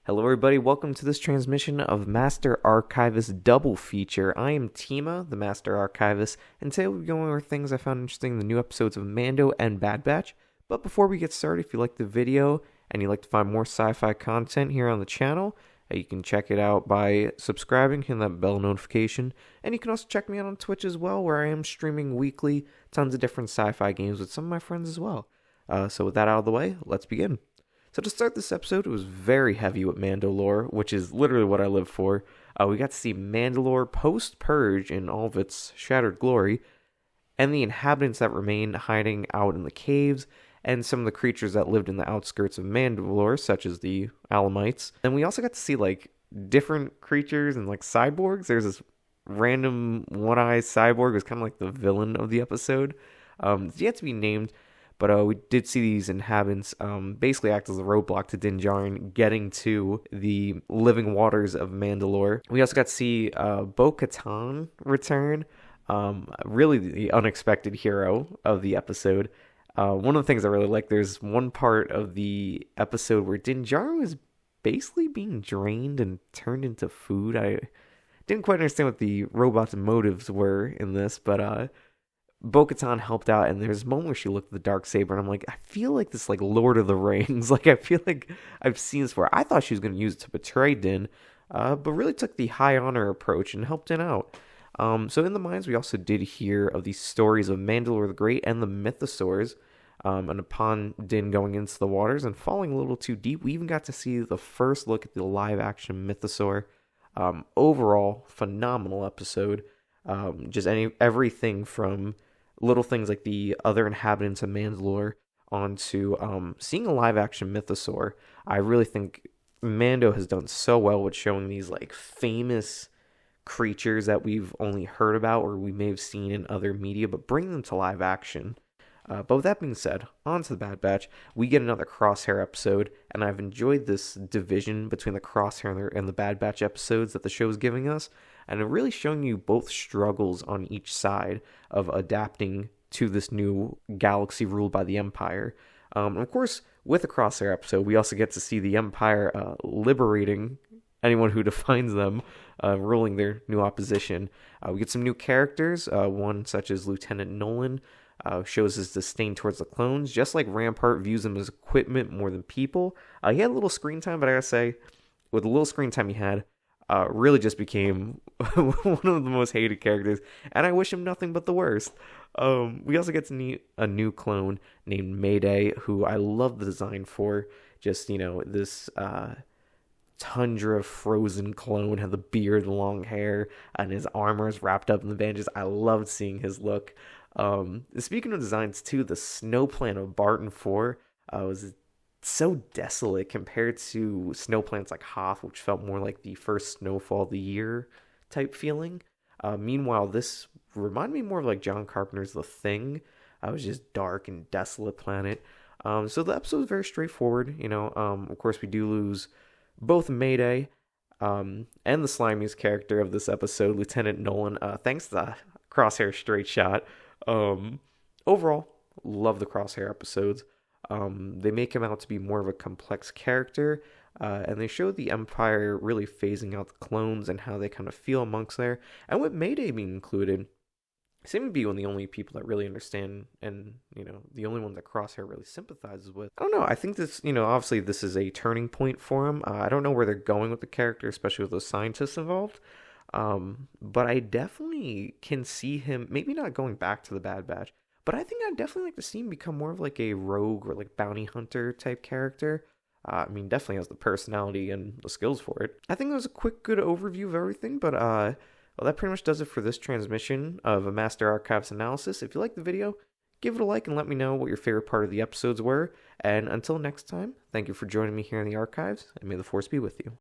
Hello everybody, welcome to this transmission of Master Archivist Double Feature. I am Teemah, the Master Archivist, and today we'll be going over things I found interesting in the new episodes of Mando and Bad Batch. But before we get started, if you like the video and you'd like to find more sci-fi content here on the channel, you can check it out by subscribing, hitting that bell notification, and you can also check me out on Twitch as well, where I am streaming weekly tons of different sci-fi games with some of my friends as well. So with that out of the way, let's begin. So to start this episode, it was very heavy with Mandalore, which is literally what I live for. We got to see Mandalore post-Purge in all of its shattered glory, and the inhabitants that remained hiding out in the caves, and some of the creatures that lived in the outskirts of Mandalore, such as the Alamites. And we also got to see, different creatures and, cyborgs. There's this random one-eyed cyborg who's kind of like the villain of the episode. It's yet to be named. But we did see these inhabitants basically act as a roadblock to Din Djarin getting to the living waters of Mandalore. We also got to see Bo-Katan return, really the unexpected hero of the episode. One of the things I really like, there's one part of the episode where Din Djarin was basically being drained and turned into food. I didn't quite understand what the robot's motives were in this, but Bo-Katan helped out, and there's a moment where she looked at the Darksaber, and I'm like, I feel like this, Lord of the Rings. I feel like I've seen this before. I thought she was going to use it to betray Din, but really took the high honor approach and helped Din out. So in the mines, we also did hear of these stories of Mandalore the Great and the Mythosaurs, and upon Din going into the waters and falling a little too deep, we even got to see the first look at the live-action Mythosaur. Overall, phenomenal episode. Just everything from little things like the other inhabitants of Mandalore onto seeing a live-action Mythosaur. I really think Mando has done so well with showing these famous creatures that we've only heard about or we may have seen in other media, but bring them to live action. But with that being said, on to the Bad Batch. We get another Crosshair episode, and I've enjoyed this division between the Crosshair and the Bad Batch episodes that the show is giving us, and really showing you both struggles on each side of adapting to this new galaxy ruled by the Empire. And of course, with the Crosshair episode, we also get to see the Empire liberating anyone who defines them, ruling their new opposition. We get some new characters, one such as Lieutenant Nolan, shows his disdain towards the clones, just like Rampart views them as equipment more than people. He had a little screen time, but I gotta say, with the little screen time he had, really just became one of the most hated characters, and I wish him nothing but the worst. We also get to meet a new clone named Mayday, who I love the design for. Just, this tundra frozen clone, had the beard, long hair, and his armor is wrapped up in the bandages. I loved seeing his look. Speaking of designs too, the snow planet of Barton 4 was so desolate compared to snow planets like Hoth, which felt more like the first snowfall of the year type feeling. Meanwhile, this reminded me more of John Carpenter's The Thing. It was just dark and desolate planet. So the episode was very straightforward. Of course, we do lose both Mayday and the slimiest character of this episode, Lieutenant Nolan, thanks to the Crosshair straight shot. Overall, love the Crosshair episodes. They make him out to be more of a complex character, and they show the Empire really phasing out the clones and how they kind of feel amongst there. And with Mayday being included, seem to be one of the only people that really understand, and the only one that Crosshair really sympathizes with. I don't know. I think this, obviously this is a turning point for him. I don't know where they're going with the character, especially with those scientists involved. But I definitely can see him maybe not going back to the Bad Batch, but I think I'd definitely like to see him become more of a rogue or bounty hunter type character. Definitely has the personality and the skills for it. I think that was a quick, good overview of everything, but well, that pretty much does it for this transmission of a Master Archives analysis. If you liked the video, give it a like and let me know what your favorite part of the episodes were. And until next time, thank you for joining me here in the archives, and may the Force be with you.